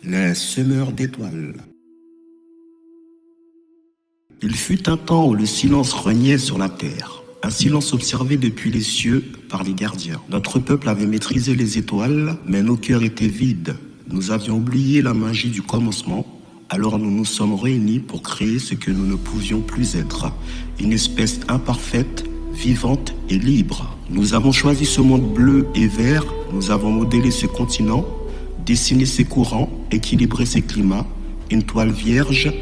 Les semeurs d'étoiles. Il fut un temps où le silence régnait sur la terre. Un silence observé depuis les cieux par les gardiens. Notre peuple avait maîtrisé les étoiles, mais nos cœurs étaient vides. Nous avions oublié la magie du commencement. Alors nous nous sommes réunis pour créer ce que nous ne pouvions plus être. Une espèce imparfaite, vivante et libre. Nous avons choisi ce monde bleu et vert. Nous avons modélé ce continent, dessiné ses courants, équilibré ses climats. Une toile vierge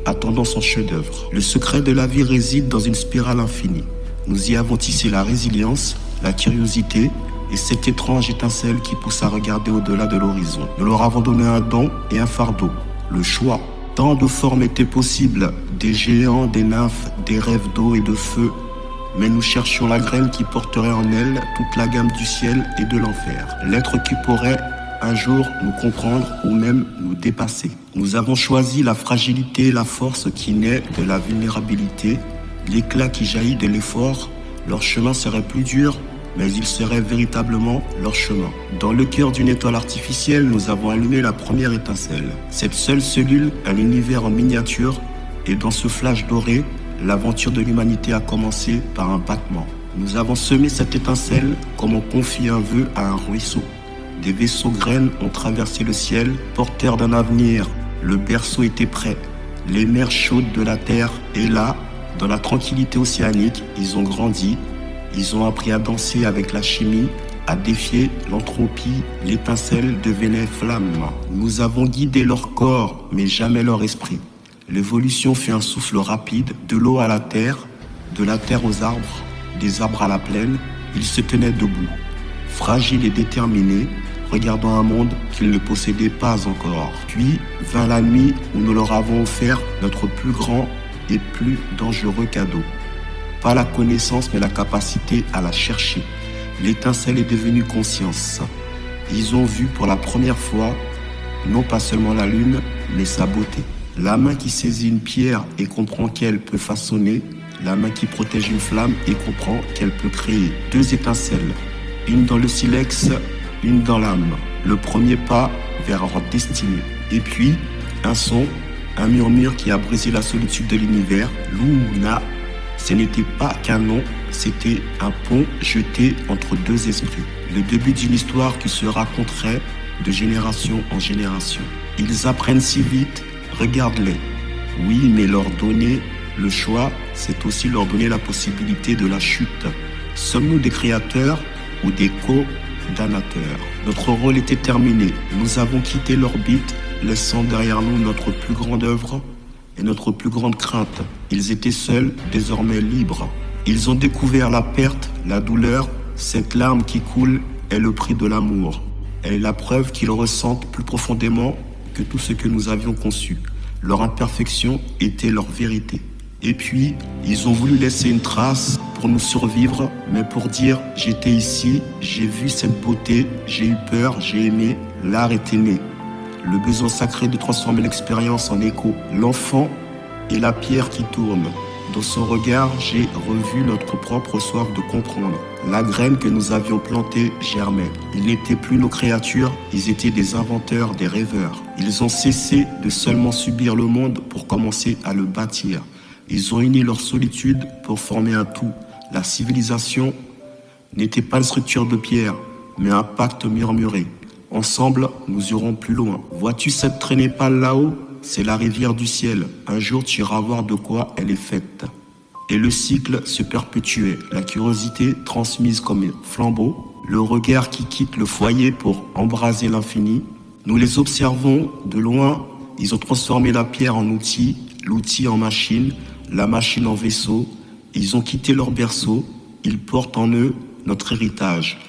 attendant son chef-d'œuvre. Le secret de la vie réside dans une spirale infinie. Nous y avons tissé la résilience, la curiosité et cette étrange étincelle qui pousse à regarder au-delà de l'horizon. Nous leur avons donné un don et un fardeau, le choix. Tant de formes étaient possibles, des géants, des nymphes, des rêves d'eau et de feu. Mais nous cherchions la graine qui porterait en elle toute la gamme du ciel et de l'enfer. L'être qui pourrait un jour nous comprendre ou même nous dépasser. Nous avons choisi la fragilité et la force qui naît de la vulnérabilité, l'éclat qui jaillit de l'effort. Leur chemin serait plus dur, mais il serait véritablement leur chemin. Dans le cœur d'une étoile artificielle, nous avons allumé la première étincelle. Cette seule cellule, un univers en miniature, et dans ce flash doré, l'aventure de l'humanité a commencé par un battement. Nous avons semé cette étincelle comme on confie un vœu à un ruisseau. Des vaisseaux graines ont traversé le ciel, porteurs d'un avenir. Le berceau était prêt. Les mers chaudes de la terre, et là, dans la tranquillité océanique, ils ont grandi. Ils ont appris à danser avec la chimie, à défier l'entropie. L'étincelle devenait flamme. Nous avons guidé leur corps, mais jamais leur esprit. L'évolution fut un souffle rapide, de l'eau à la terre aux arbres, des arbres à la plaine. Ils se tenaient debout, fragiles et déterminés, regardant un monde qu'ils ne possédaient pas encore. Puis vint la nuit où nous leur avons offert notre plus grand et plus dangereux cadeau. Pas la connaissance, mais la capacité à la chercher. L'étincelle est devenue conscience. Ils ont vu pour la première fois, non pas seulement la lune, mais sa beauté. La main qui saisit une pierre et comprend qu'elle peut façonner, la main qui protège une flamme et comprend qu'elle peut créer. Deux étincelles, une dans le silex, une dans l'âme. Le premier pas vers leur destinée. Et puis, un son, un murmure qui a brisé la solitude de l'univers. Luna, ce n'était pas qu'un nom, c'était un pont jeté entre deux esprits. Le début d'une histoire qui se raconterait de génération en génération. Ils apprennent si vite, regarde-les. Oui, mais leur donner le choix, c'est aussi leur donner la possibilité de la chute. Sommes-nous des créateurs ou des co-damnateurs? Notre rôle était terminé. Nous avons quitté l'orbite, laissant derrière nous notre plus grande œuvre et notre plus grande crainte. Ils étaient seuls, désormais libres. Ils ont découvert la perte, la douleur. Cette larme qui coule est le prix de l'amour. Elle est la preuve qu'ils ressentent plus profondément que tout ce que nous avions conçu. Leur imperfection était leur vérité. Et puis, ils ont voulu laisser une trace pour nous survivre, mais pour dire « j'étais ici, j'ai vu cette beauté, j'ai eu peur, j'ai aimé, l'art était né ». Le besoin sacré de transformer l'expérience en écho. L'enfant est la pierre qui tourne. Dans son regard, j'ai revu notre propre soif de comprendre. La graine que nous avions plantée germait. Ils n'étaient plus nos créatures, ils étaient des inventeurs, des rêveurs. Ils ont cessé de seulement subir le monde pour commencer à le bâtir. Ils ont uni leur solitude pour former un tout. La civilisation n'était pas une structure de pierre, mais un pacte murmuré. Ensemble, nous irons plus loin. Vois-tu cette traînée pâle là-haut? C'est la rivière du ciel. Un jour, tu iras voir de quoi elle est faite. Et le cycle se perpétuait. La curiosité transmise comme un flambeau. Le regard qui quitte le foyer pour embraser l'infini. Nous les observons de loin. Ils ont transformé la pierre en outil, l'outil en machine, la machine en vaisseau. Ils ont quitté leur berceau. Ils portent en eux notre héritage.